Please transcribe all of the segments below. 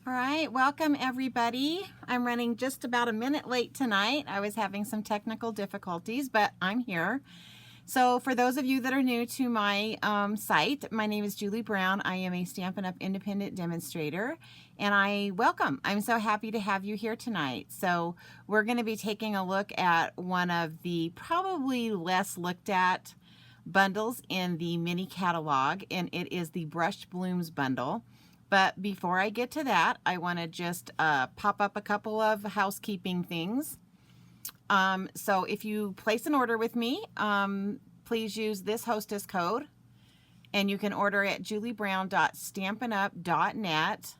All right, welcome everybody. I'm running just about a minute late tonight. I was having some technical difficulties, but I'm here. So for those of you that are new to my site, my name is Julie Brown. I am a Stampin' Up! Independent demonstrator, and I'm so happy to have you here tonight. So we're going to be taking a look at one of the probably less looked at bundles in the mini catalog, and it is the Brushed Blooms bundle. But before I get to that, I want to just pop up a couple of housekeeping things. So if you place an order with me, please use this hostess code, and you can order at juliebrown.stampinup.net.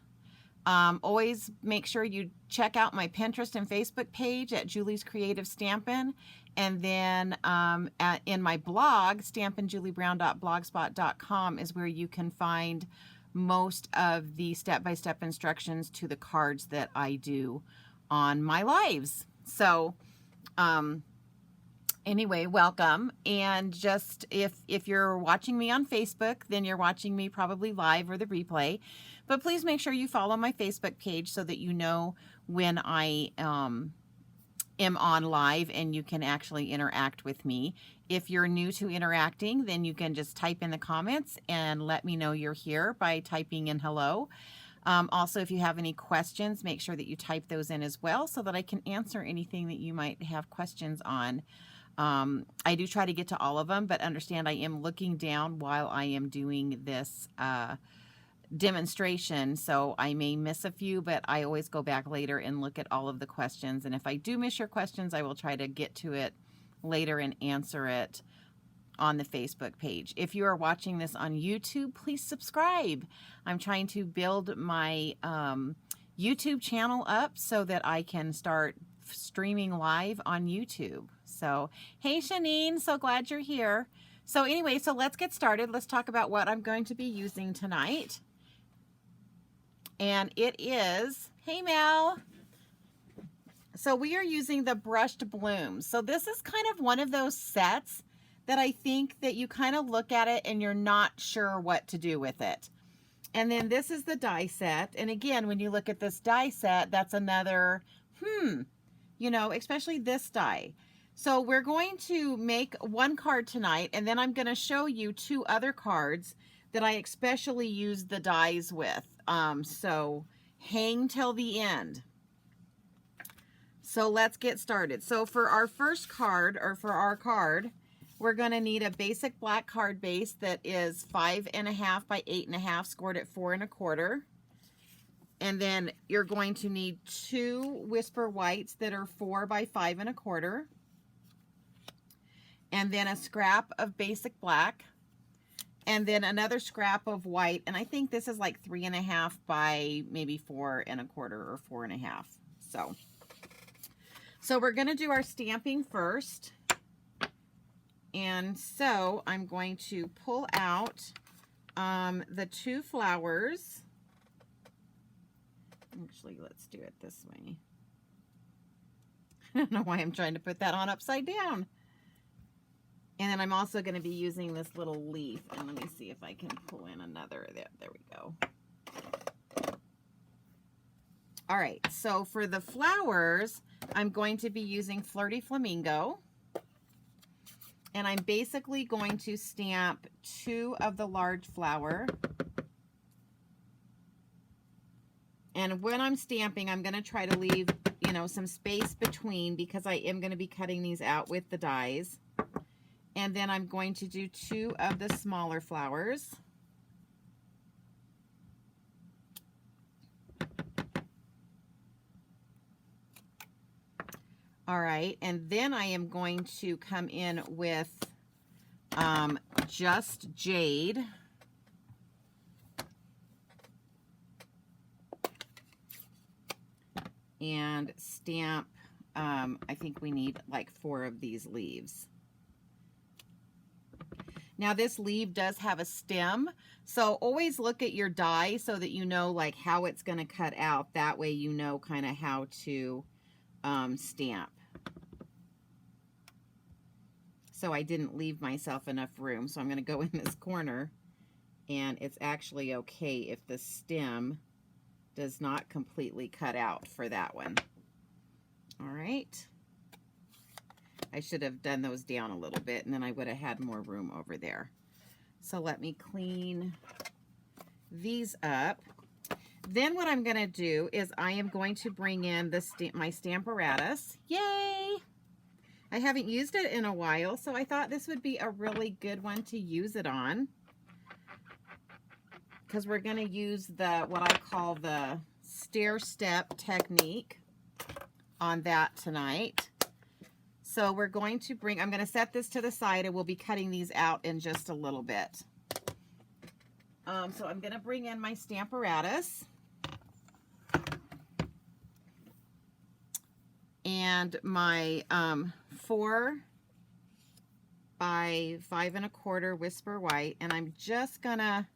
Always make sure you check out my Pinterest and Facebook page at Julie's Creative Stampin', and then in my blog, stampinjuliebrown.blogspot.com, is where you can find most of the step-by-step instructions to the cards that I do on my lives. So anyway, welcome. And just if you're watching me on Facebook, then you're watching me probably live or the replay, but please make sure you follow my Facebook page so that you know when I am on live and you can actually interact with me. If you're new to interacting, then you can just type in the comments and let me know you're here by typing in hello. Also, if you have any questions, make sure that you type those in as well so that I can answer anything that you might have questions on. I do try to get to all of them, but understand I am looking down while I am doing this demonstration, so I may miss a few, but I always go back later and look at all of the questions. And if I do miss your questions, I will try to get to it later and answer it on the Facebook page. If you are watching this on YouTube, please subscribe. I'm trying to build my YouTube channel up so that I can start streaming live on YouTube. So, hey Shanine, so glad you're here. So anyway, so let's get started. Let's talk about what I'm going to be using tonight. And it is, hey Mel. So we are using the Brushed Blooms. So this is kind of one of those sets that I think that you kind of look at it and you're not sure what to do with it. And then this is the die set. And again, when you look at this die set, that's another, you know, especially this die. So we're going to make one card tonight, and then I'm going to show you two other cards that I especially use the dies with. So hang till the end. So let's get started. So for our first card, or for our card, we're going to need a basic black card base that is 5.5 by 8.5, scored at 4 1/4. And then you're going to need two Whisper Whites that are 4 by 5 1/4. And then a scrap of basic black. And then another scrap of white. And I think this is like 3.5 by maybe 4 1/4 or 4.5. So we're going to do our stamping first. And so I'm going to pull out the two flowers. Actually, let's do it this way. I don't know why I'm trying to put that on upside down. And then I'm also going to be using this little leaf. And let me see if I can pull in another. There we go. All right, so for the flowers, I'm going to be using Flirty Flamingo. And I'm basically going to stamp two of the large flower. And when I'm stamping, I'm going to try to leave, you know, some space between, because I am going to be cutting these out with the dies. And then I'm going to do two of the smaller flowers. All right, and then I am going to come in with Just Jade. And stamp, I think we need like 4 of these leaves. Now this leaf does have a stem, so always look at your die so that you know like how it's going to cut out. That way you know kind of how to stamp. So I didn't leave myself enough room, so I'm going to go in this corner, and it's actually okay if the stem does not completely cut out for that one. All right. I should have done those down a little bit, and then I would have had more room over there. So let me clean these up. Then what I'm going to do is I am going to bring in my Stamparatus. Yay! I haven't used it in a while, so I thought this would be a really good one to use it on, because we're going to use what I call the stair step technique on that tonight. So we're going to I'm going to set this to the side, and we'll be cutting these out in just a little bit. So I'm going to bring in my Stamparatus. And my 4 by 5 1/4 Whisper White, and I'm just gonna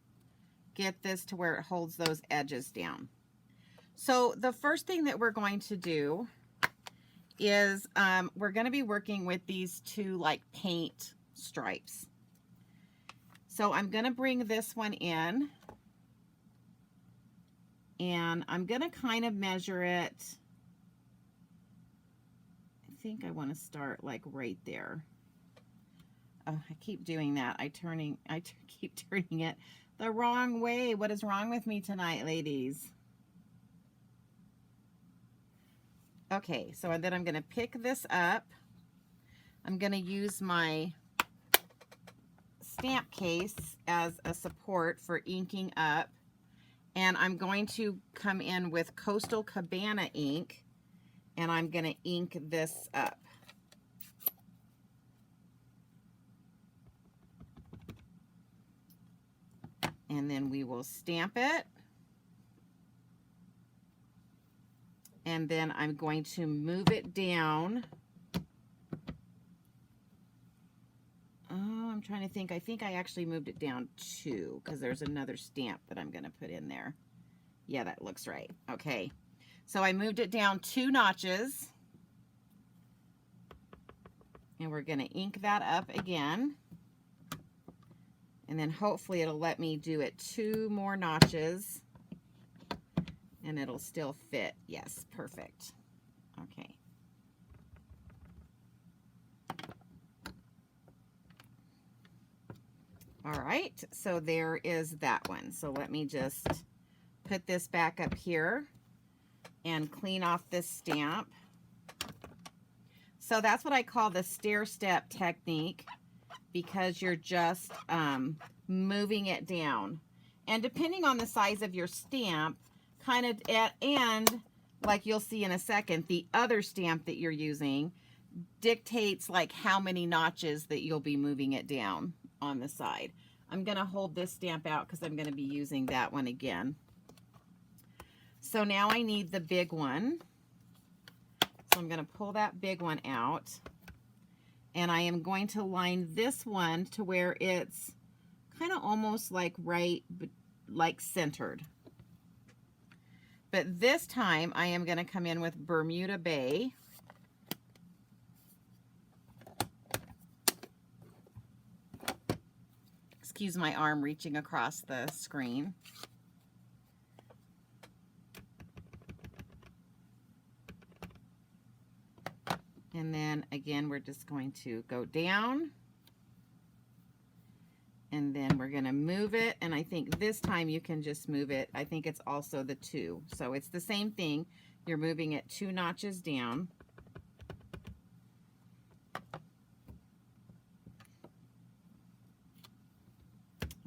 get this to where it holds those edges down. So the first thing that we're going to do is we're going to be working with these two like paint stripes. So I'm going to bring this one in, and I'm going to kind of measure it. I think I want to start like right there. Oh, I keep doing that. I keep turning it the wrong way. What is wrong with me tonight, ladies? Okay, so then I'm going to pick this up. I'm going to use my stamp case as a support for inking up. And I'm going to come in with Coastal Cabana ink, and I'm going to ink this up. And then we will stamp it. And then I'm going to move it down. Oh, I'm trying to think. I think I actually moved it down 2 because there's another stamp that I'm going to put in there. Yeah, that looks right. Okay. So I moved it down 2 notches. And we're going to ink that up again. And then hopefully it'll let me do it 2 more notches. And it'll still fit. Yes, perfect. Okay. All right, so there is that one. So let me just put this back up here and clean off this stamp. So that's what I call the stair step technique, because you're just moving it down. And depending on the size of your stamp, and like you'll see in a second, the other stamp that you're using dictates like how many notches that you'll be moving it down on the side. I'm going to hold this stamp out because I'm going to be using that one again. So now I need the big one. So I'm going to pull that big one out, and I am going to line this one to where it's kind of almost like like centered. But this time I am going to come in with Bermuda Bay. Excuse my arm reaching across the screen. And then again, we're just going to go down. And then we're going to move it. And I think this time you can just move it. I think it's also the 2. So it's the same thing. You're moving it 2 notches down.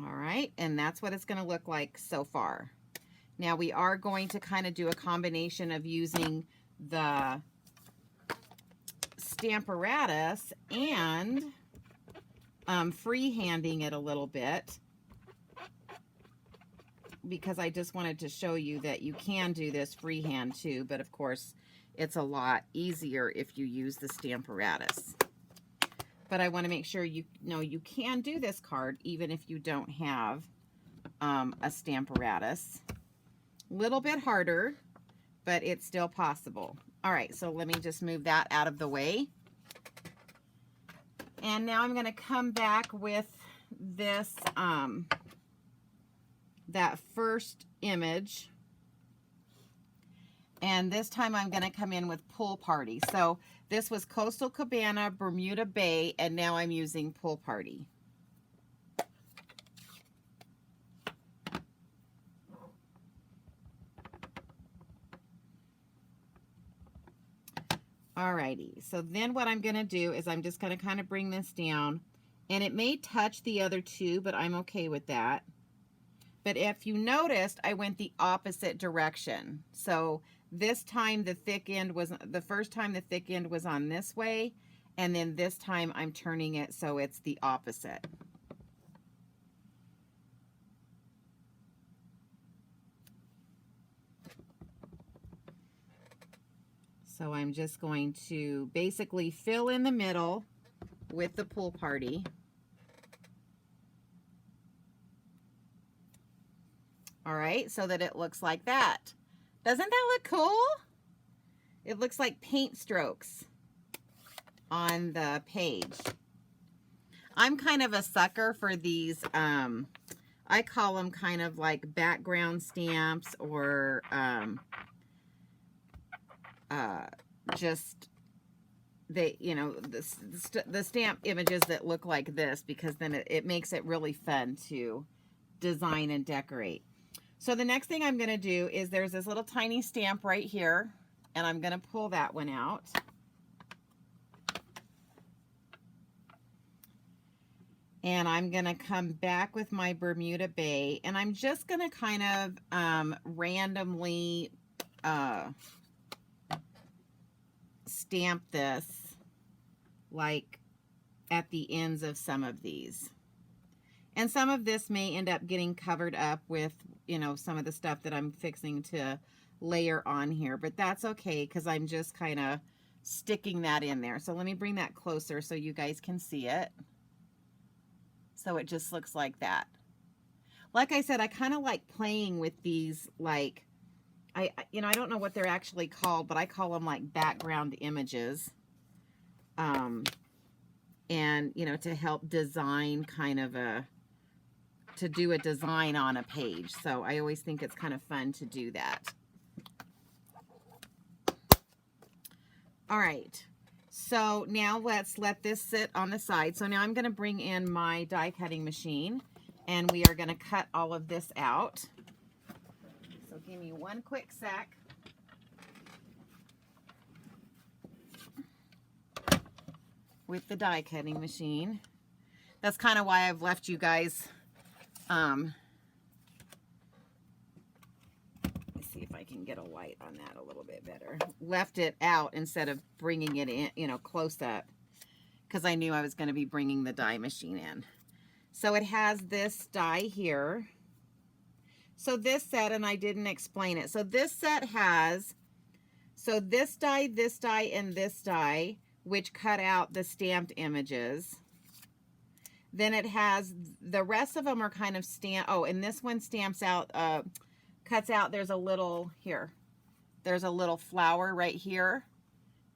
All right. And that's what it's going to look like so far. Now we are going to kind of do a combination of using the Stamparatus and freehanding it a little bit, because I just wanted to show you that you can do this freehand too, but of course it's a lot easier if you use the Stamparatus. But I want to make sure you know you can do this card even if you don't have a Stamparatus. A little bit harder, but it's still possible. All right, so let me just move that out of the way. And now I'm going to come back with this, that first image And this time I'm going to come in with Pool Party. So this was Coastal Cabana, Bermuda Bay, and now I'm using Pool Party. Alrighty, so then what I'm going to do is I'm just going to kind of bring this down, and it may touch the other two, but I'm okay with that. But if you noticed, I went the opposite direction. So this time the thick end was, the first time the thick end was on this way, and then this time I'm turning it so it's the opposite. So I'm just going to basically fill in the middle with the Pool Party. All right, so that it looks like that. Doesn't that look cool? It looks like paint strokes on the page. I'm kind of a sucker for these, I call them kind of like background stamps, or just they, you know, the stamp images that look like this, because then it makes it really fun to design and decorate. So the next thing I'm going to do is there's this little tiny stamp right here, and I'm going to pull that one out. And I'm going to come back with my Bermuda Bay, and I'm just going to kind of randomly stamp this like at the ends of some of these. And some of this may end up getting covered up with, you know, some of the stuff that I'm fixing to layer on here, but that's okay because I'm just kind of sticking that in there. So let me bring that closer so you guys can see it. So it just looks like that. Like I said, I kind of like playing with these, like, I don't know what they're actually called, but I call them like background images. And, you know, to help design kind of to do a design on a page. So I always think it's kind of fun to do that. All right. So now let's let this sit on the side. So now I'm going to bring in my die cutting machine, and we are going to cut all of this out. So give me one quick sec. With the die cutting machine. That's kind of why I've left you guys, let's see if I can get a light on that a little bit better. Left it out instead of bringing it in, you know, close up, because I knew I was going to be bringing the die machine in. So it has this die here. So this set, and I didn't explain it. So this set has, so this die, and this die, which cut out the stamped images. Then it has, the rest of them are kind of oh, and this one stamps out, cuts out, there's a little, here, there's a little flower right here,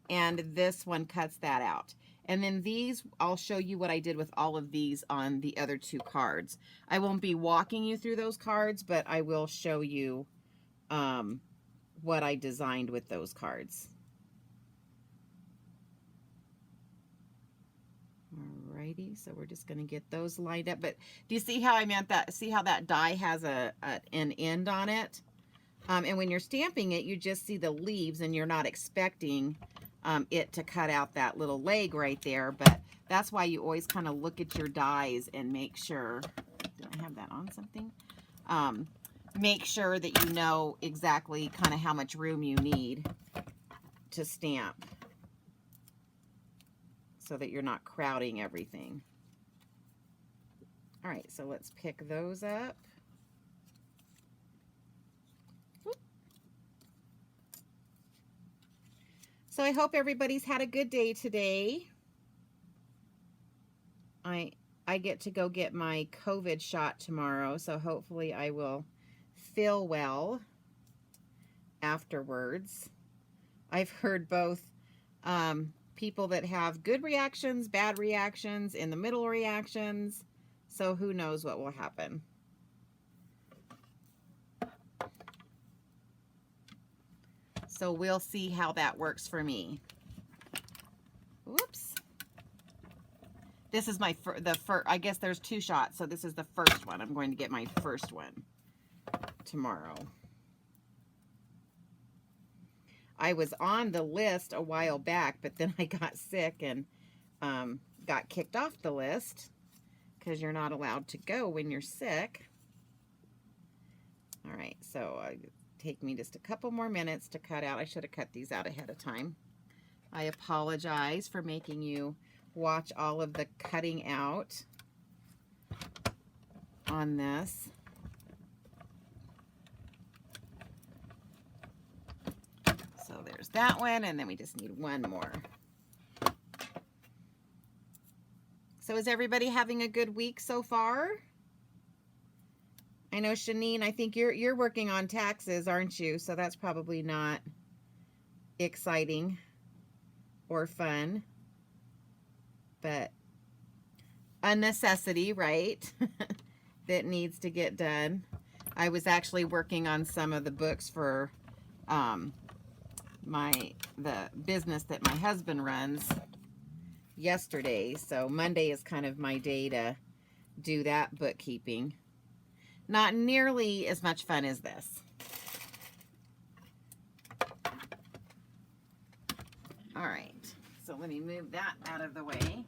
and this one cuts that out. And then these, I'll show you what I did with all of these on the other two cards. I won't be walking you through those cards, but I will show you what I designed with those cards. Alrighty, so we're just going to get those lined up. But do you see how I meant that? See how that die has an end on it? And when you're stamping it, you just see the leaves, and you're not expecting it to cut out that little leg right there. But that's why you always kind of look at your dies and make sure. Did I have that on something? Make sure that you know exactly kind of how much room you need to stamp, so that you're not crowding everything. All right, so let's pick those up. So I hope everybody's had a good day today. I get to go get my COVID shot tomorrow, so hopefully I will feel well afterwards. I've heard both people that have good reactions, bad reactions, in the middle reactions, so who knows what will happen. So we'll see how that works for me. Whoops. This is my I guess there's 2 shots, so this is the first one. I'm going to get my first one tomorrow. I was on the list a while back, but then I got sick and got kicked off the list because you're not allowed to go when you're sick. All right, so take me just a couple more minutes to cut out. I should have cut these out ahead of time. I apologize for making you watch all of the cutting out on this. So there's that one, and then we just need one more. So is everybody having a good week so far? I know Shanine, I think you're working on taxes, aren't you? So that's probably not exciting or fun, but a necessity, right? That needs to get done. I was actually working on some of the books for the business that my husband runs yesterday. So Monday is kind of my day to do that bookkeeping. Not nearly as much fun as this. All right, so let me move that out of the way.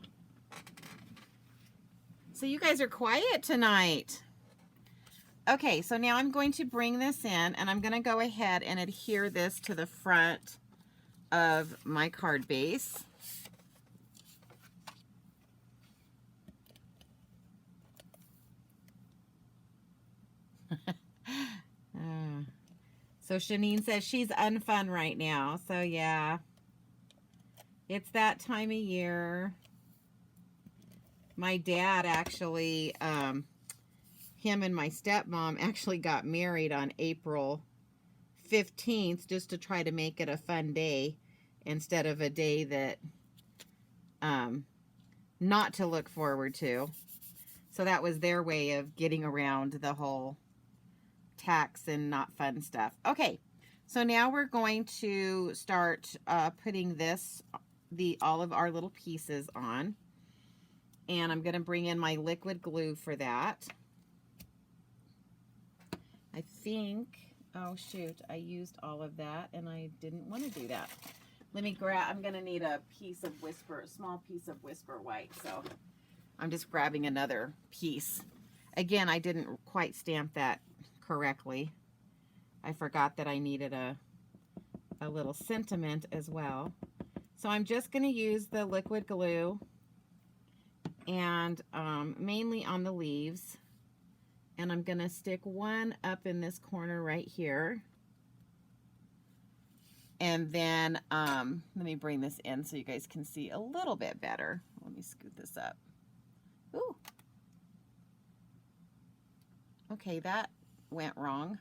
So you guys are quiet tonight. Okay, so now I'm going to bring this in, and I'm going to go ahead and adhere this to the front of my card base. So Shanine says she's unfun right now. So yeah, it's that time of year. My dad actually, him and my stepmom actually got married on April 15th just to try to make it a fun day instead of a day that not to look forward to. So that was their way of getting around the whole tax and not fun stuff. Okay, so now we're going to start putting all of our little pieces on. And I'm going to bring in my liquid glue for that. I think, oh shoot, I used all of that and I didn't want to do that. Let me grab, I'm going to need a small piece of Whisper White. So I'm just grabbing another piece. Again, I didn't quite stamp that correctly. I forgot that I needed a little sentiment as well. So I'm just going to use the liquid glue and mainly on the leaves, and I'm gonna stick one up in this corner right here, and then let me bring this in so you guys can see a little bit better. Let me scoot this up. Ooh, okay, that went wrong.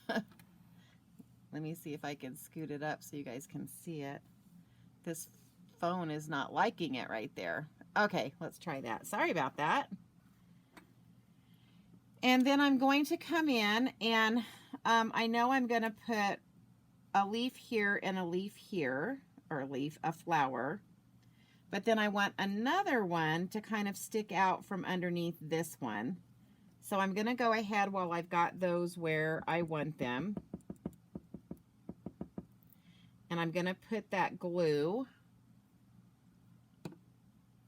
Let me see if I can scoot it up so you guys can see it. This phone is not liking it right there. Okay, let's try that. Sorry about that. And then I'm going to come in and I know I'm going to put a leaf here and a leaf here, or a flower, but then I want another one to kind of stick out from underneath this one. So I'm going to go ahead while I've got those where I want them, and I'm going to put that glue.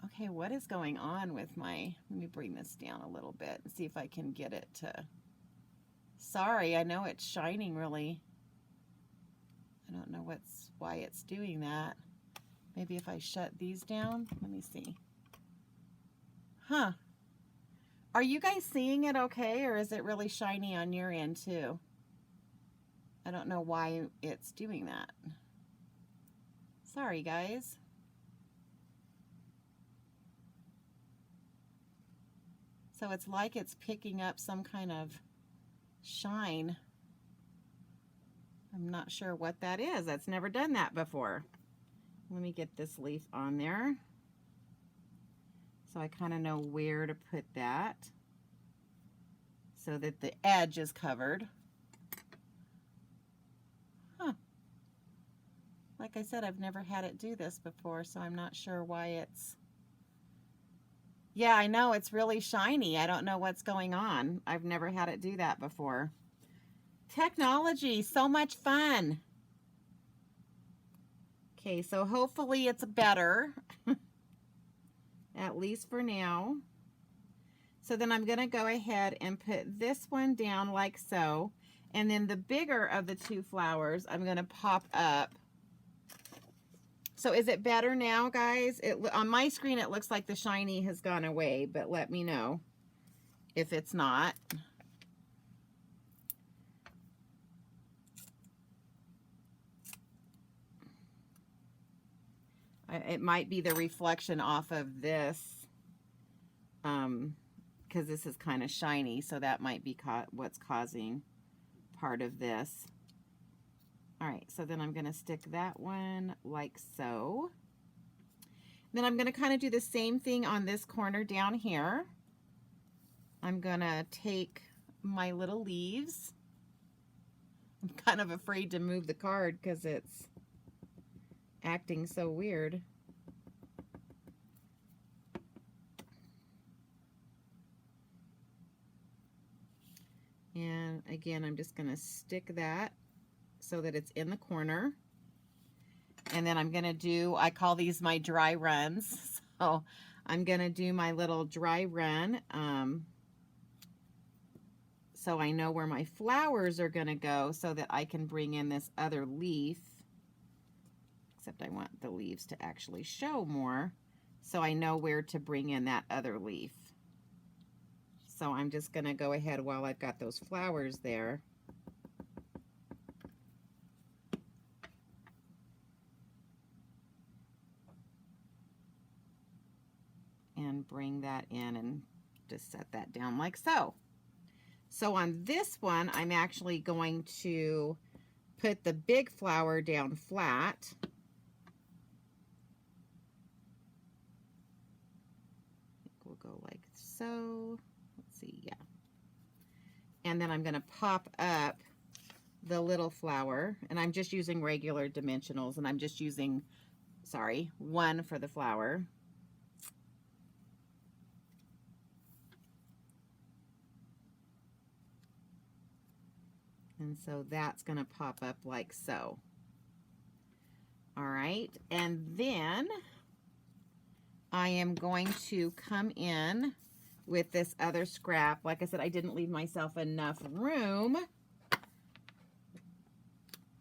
Okay, what is going on with my, let me bring this down a little bit and see if I can get it to, sorry, I know it's shining really. I don't know why it's doing that. Maybe if I shut these down, let me see. Huh. Are you guys seeing it okay, or is it really shiny on your end too? I don't know why it's doing that. Sorry, guys. So it's like it's picking up some kind of shine. I'm not sure what that is. That's never done that before. Let me get this leaf on there so I kind of know where to put that so that the edge is covered. like I said, I've never had it do this before, so I'm not sure why it's... Yeah, I know, it's really shiny. I don't know what's going on. I've never had it do that before. Technology, so much fun. Okay, so hopefully it's better, at least for now. So then I'm gonna go ahead and put this one down like so. And then the bigger of the two flowers, I'm gonna pop up. So is it better now, guys? On my screen, it looks like the shiny has gone away, but let me know if it's not. It might be the reflection off of this, because this is kind of shiny, so that might be what's causing part of this. All right, so then I'm gonna stick that one like so. Then I'm gonna kind of do the same thing on this corner down here. I'm gonna take my little leaves. I'm kind of afraid to move the card because it's acting so weird. And again, I'm just gonna stick that so that it's in the corner. And then I'm gonna do, I call these my dry runs. So I'm gonna do my little dry run, so I know where my flowers are gonna go so that I can bring in this other leaf. Except I want the leaves to actually show more, so I know where to bring in that other leaf. So I'm just gonna go ahead while I've got those flowers there. And bring that in and just set that down like so. So on this one, I'm actually going to put the big flower down flat. I think we'll go like so. Let's see, yeah. And then I'm gonna pop up the little flower, and I'm just using regular dimensionals, and I'm just using, sorry, 1 for the flower. And so that's going to pop up like so. All right, and then I am going to come in with this other scrap. Like I said, I didn't leave myself enough room.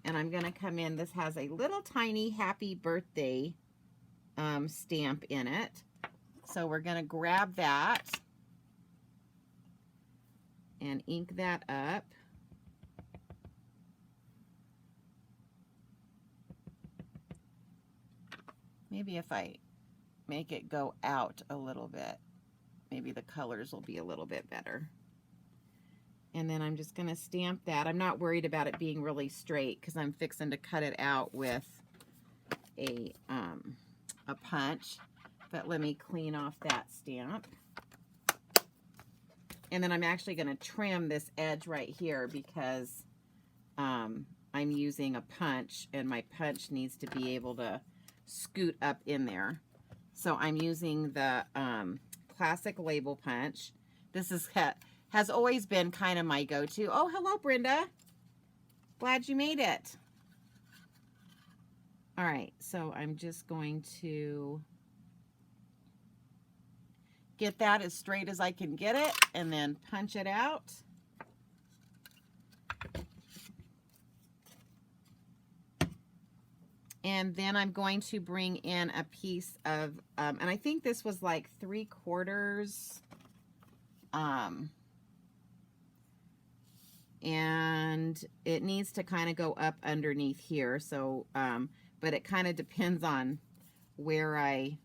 And I'm going to come in. This has a little tiny happy birthday stamp in it. So we're going to grab that and ink that up. Maybe if I make it go out a little bit, maybe the colors will be a little bit better. And then I'm just going to stamp that. I'm not worried about it being really straight because I'm fixing to cut it out with a punch. But let me clean off that stamp. And then I'm actually going to trim this edge right here because I'm using a punch, and my punch needs to be able to scoot up in there. So I'm using the classic label punch. This has always been kind of my go-to. Oh, hello, Brenda. Glad you made it. All right, so I'm just going to get that as straight as I can get it and then punch it out. And then I'm going to bring in a piece of, and I think this was like 3/4, and it needs to kind of go up underneath here. So, but it kind of depends on where I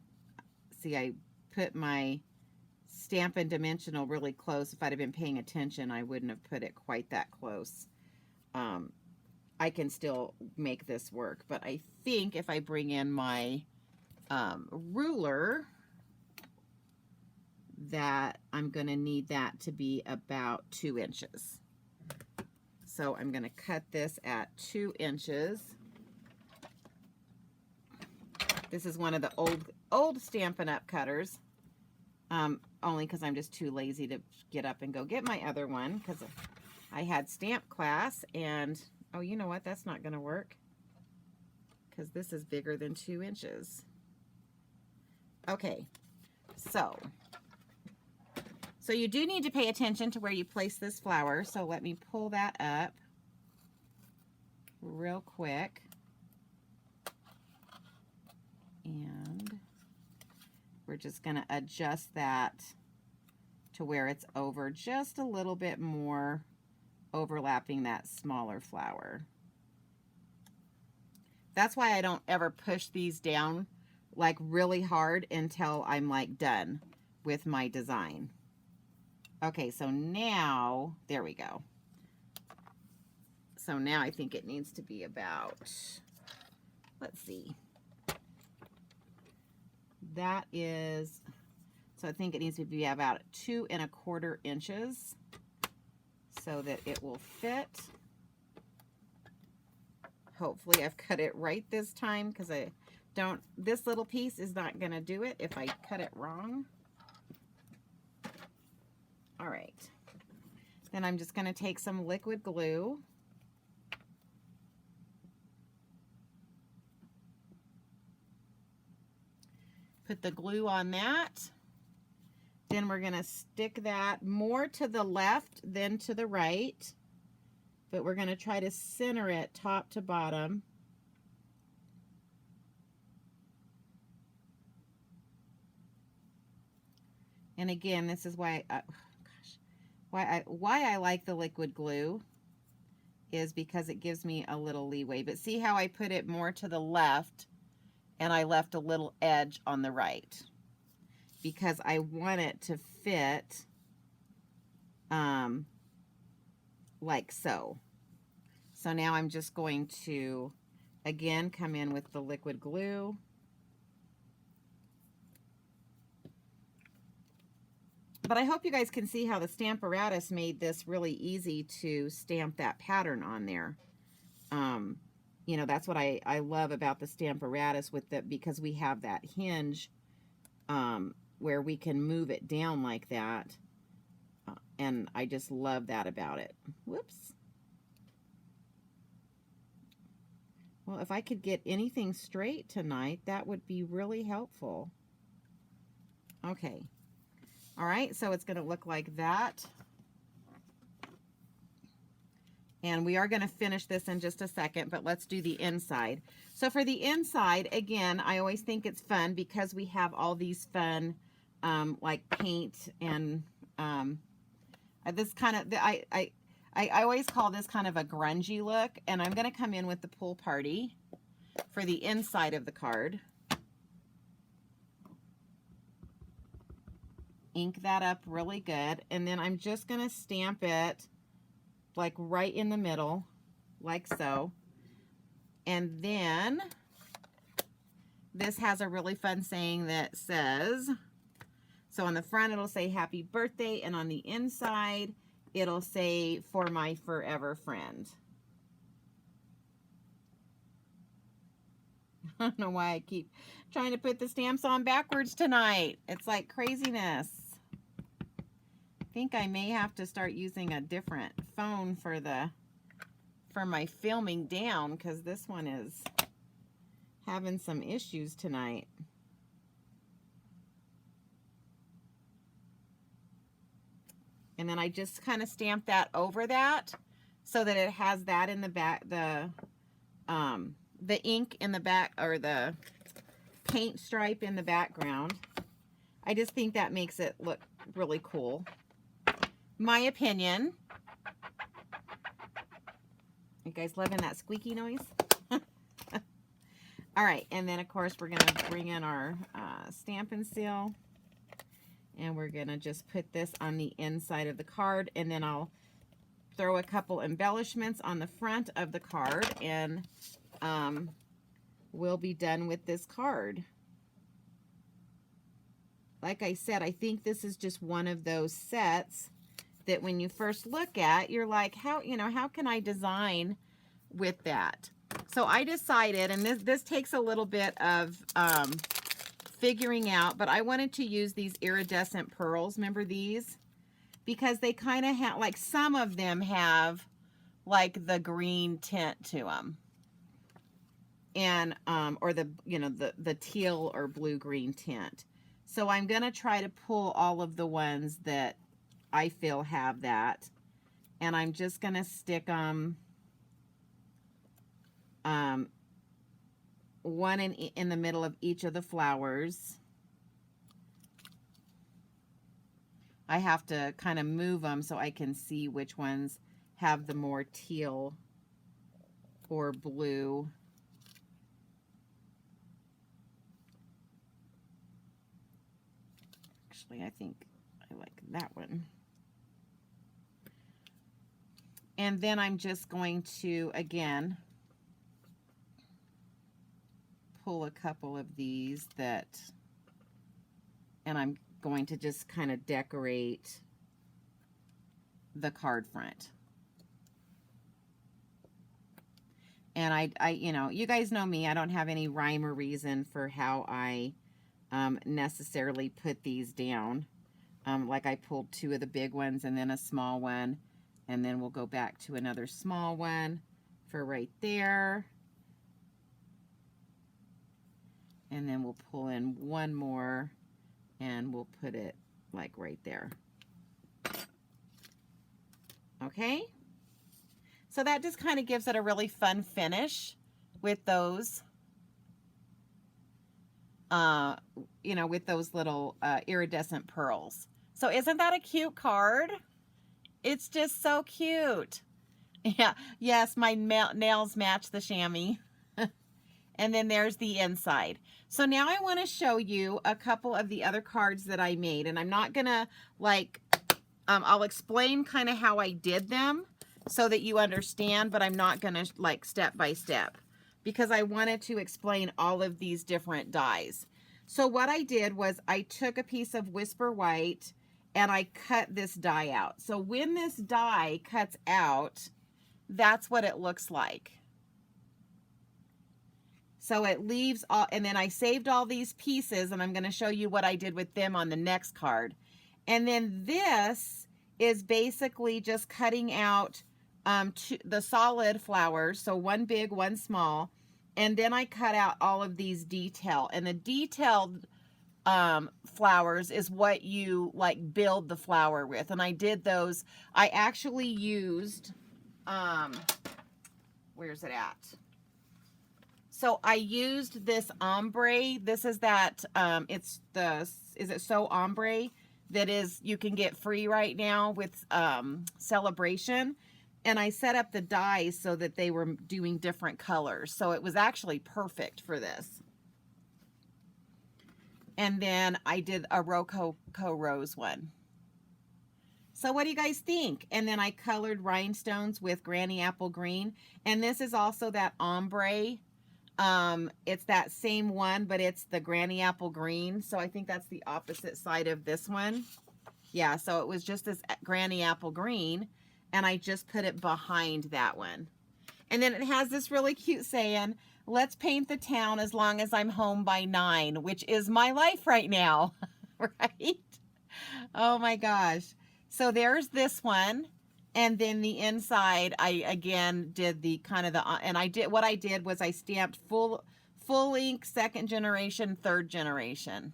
put my Stampin' Dimensional really close. If I'd have been paying attention, I wouldn't have put it quite that close. I can still make this work, but I think if I bring in my ruler, that I'm going to need that to be about 2 inches. So I'm going to cut this at 2 inches. This is one of the old Stampin' Up cutters. Only because I'm just too lazy to get up and go get my other one, because I had stamp class, and oh, you know what? That's not going to work because this is bigger than 2 inches. Okay, so you do need to pay attention to where you place this flower. So let me pull that up real quick. And we're just going to adjust that to where it's over just a little bit more, overlapping that smaller flower. That's why I don't ever push these down like really hard until I'm like done with my design. Okay, so now, there we go. So now I think it needs to be about, let's see. That is, so I think it needs to be about 2 1/4 inches so that it will fit. Hopefully I've cut it right this time, because this little piece is not going to do it if I cut it wrong. All right. Then I'm just going to take some liquid glue. Put the glue on that. Then we're going to stick that more to the left than to the right. But we're going to try to center it top to bottom. And again, this is why why I like the liquid glue, is because it gives me a little leeway. But see how I put it more to the left and I left a little edge on the right, because I want it to fit like so. So now I'm just going to again come in with the liquid glue. But I hope you guys can see how the Stamparatus made this really easy to stamp that pattern on there. You know, that's what I love about the Stamparatus, with it, because we have that hinge where we can move it down like that. And I just love that about it. Whoops. Well, if I could get anything straight tonight, that would be really helpful. Okay. All right, so it's going to look like that. And we are going to finish this in just a second, but let's do the inside. So for the inside, again, I always think it's fun because we have all these fun, like paint and this kind of, I always call this kind of a grungy look, and I'm going to come in with the Pool Party for the inside of the card. Ink that up really good, and then I'm just going to stamp it like right in the middle, like so. And then this has a really fun saying that says, so on the front it'll say happy birthday, and on the inside it'll say for my forever friend. I don't know why I keep trying to put the stamps on backwards tonight. It's like craziness. I think I may have to start using a different phone for my filming down, because this one is having some issues tonight. And then I just kind of stamp that over that so that it has that in the back, the ink in the back, or the paint stripe in the background. I just think that makes it look really cool. My opinion. You guys loving that squeaky noise? All right, and then of course we're going to bring in our Stampin' Seal, and we're going to just put this on the inside of the card, and then I'll throw a couple embellishments on the front of the card, and we'll be done with this card. Like I said, I think this is just one of those sets that when you first look at, you're like, how can I design with that? So I decided, and this takes a little bit of figuring out, but I wanted to use these iridescent pearls. Remember these? Because they kind of have, like, some of them have like the green tint to them. And, or the, you know, the teal or blue-green tint. So I'm going to try to pull all of the ones that I feel have that. And I'm just going to stick them one in the middle of each of the flowers. I have to kind of move them so I can see which ones have the more teal or blue. Actually, I think I like that one. And then I'm just going to, again, pull a couple of these that, and I'm going to just kind of decorate the card front. And I, you know, you guys know me, I don't have any rhyme or reason for how I necessarily put these down. Like I pulled two of the big ones and then a small one, and then we'll go back to another small one for right there. And then we'll pull in one more and we'll put it like right there. Okay? So that just kind of gives it a really fun finish with those, you know, with those little iridescent pearls. So isn't that a cute card? It's just so cute. Yeah, yes, my nails match the chamois. And then there's the inside. So now I want to show you a couple of the other cards that I made. And I'm not going to, like, I'll explain kind of how I did them so that you understand, but I'm not going to, like, step by step, because I wanted to explain all of these different dies. So what I did was I took a piece of Whisper White and I cut this die out. So when this die cuts out, that's what it looks like. So it leaves all, and then I saved all these pieces, and I'm going to show you what I did with them on the next card. And then this is basically just cutting out the solid flowers, so one big, one small, and then I cut out all of these detail. And the detailed flowers is what you like build the flower with. And I did those. I actually used, where's it at? So I used this ombre. This is that, it's the, is it So Ombre? That is, you can get free right now with Celebration. And I set up the dies so that they were doing different colors. So it was actually perfect for this. And then I did a Rococo Rose one. So what do you guys think? And then I colored rhinestones with Granny Apple Green. And this is also that ombre. It's that same one, but it's the Granny Apple Green. So I think that's the opposite side of this one. Yeah, so it was just this Granny Apple Green, and I just put it behind that one. And then it has this really cute saying, "Let's paint the town as long as I'm home by 9, which is my life right now." Right? Oh my gosh. So there's this one. And then the inside, I again did the kind of the, and I did, what I did was I stamped full ink, 2nd generation, 3rd generation.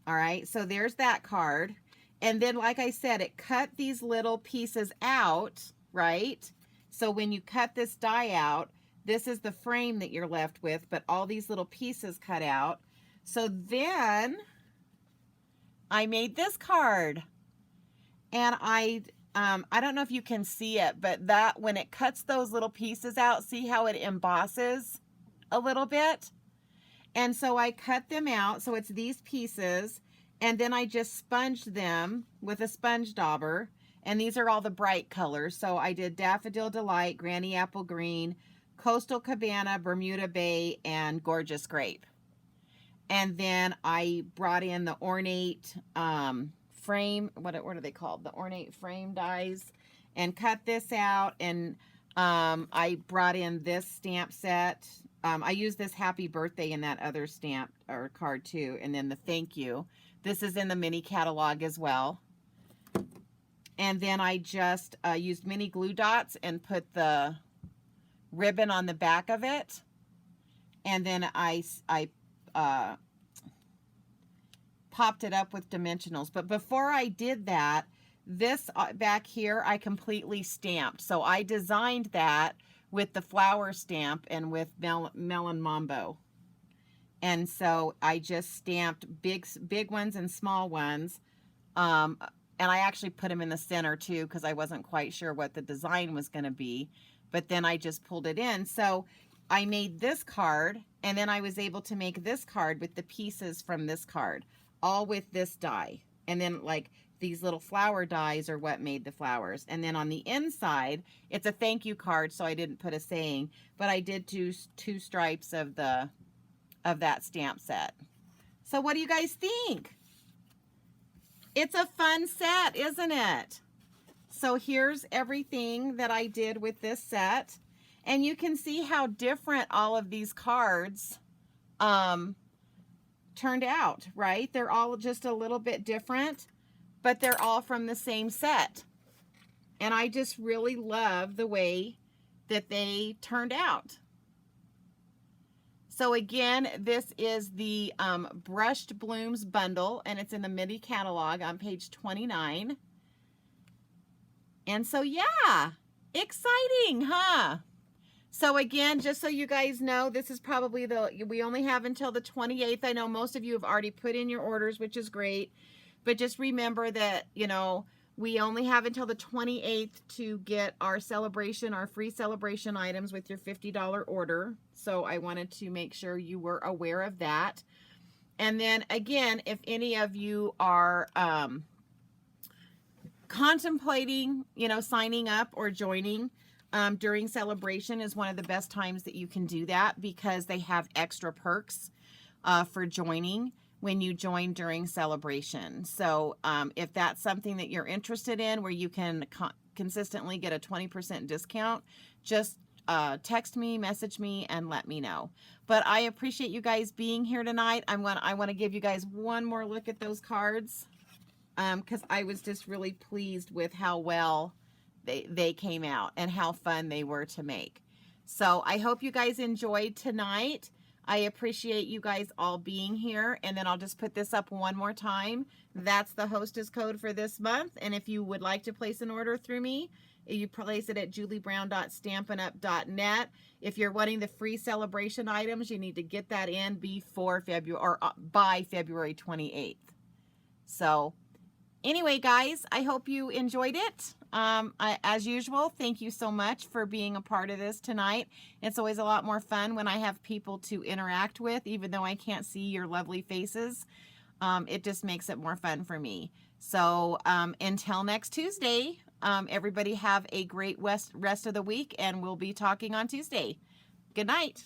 All right, so there's that card. And then, like I said, it cut these little pieces out, right? So when you cut this die out, this is the frame that you're left with, but all these little pieces cut out. So then I made this card. And I don't know if you can see it, but that when it cuts those little pieces out, see how it embosses a little bit? And so I cut them out, so it's these pieces, and then I just sponged them with a sponge dauber, and these are all the bright colors. So I did Daffodil Delight, Granny Apple Green, Coastal Cabana, Bermuda Bay, and Gorgeous Grape. And then I brought in the ornate frame, what are they called? The ornate frame dies, and cut this out. And I brought in this stamp set. I used this happy birthday in that other stamp or card too. And then the thank you. This is in the mini catalog as well. And then I just used mini glue dots and put the ribbon on the back of it. And then I popped it up with dimensionals. But before I did that, this back here, I completely stamped. So I designed that with the flower stamp and with Melon Mambo. And so I just stamped big ones and small ones. And I actually put them in the center too, because I wasn't quite sure what the design was going to be. But then I just pulled it in. So I made this card, and then I was able to make this card with the pieces from this card, all with this die. And then like these little flower dies are what made the flowers. And then on the inside, it's a thank you card, so I didn't put a saying, but I did two stripes of that stamp set. So what do you guys think? It's a fun set, isn't it? So here's everything that I did with this set. And you can see how different all of these cards turned out, right? They're all just a little bit different, but they're all from the same set. And I just really love the way that they turned out. So again, this is the Brushed Blooms bundle, and it's in the mini catalog on page 29. And so yeah, exciting, huh? So again, just so you guys know, this is probably we only have until the 28th. I know most of you have already put in your orders, which is great. But just remember that, you know, we only have until the 28th to get our celebration, our free celebration items with your $50 order. So I wanted to make sure you were aware of that. And then again, if any of you are contemplating, you know, signing up or joining during celebration, is one of the best times that you can do that, because they have extra perks for joining when you join during celebration. So if that's something that you're interested in, where you can consistently get a 20% discount, just text me, message me, and let me know. But I appreciate you guys being here tonight. I want to give you guys one more look at those cards, because I was just really pleased with how well they came out and how fun they were to make. So I hope you guys enjoyed tonight. I appreciate you guys all being here. And then I'll just put this up one more time. That's the hostess code for this month. And if you would like to place an order through me, you place it at juliebrown.stampinup.net. If you're wanting the free celebration items, you need to get that in before February, or by February 28th. So anyway, guys, I hope you enjoyed it. As usual, thank you so much for being a part of this tonight. It's always a lot more fun when I have people to interact with, even though I can't see your lovely faces. It just makes it more fun for me. So until next Tuesday, everybody have a great rest of the week, and we'll be talking on Tuesday. Good night.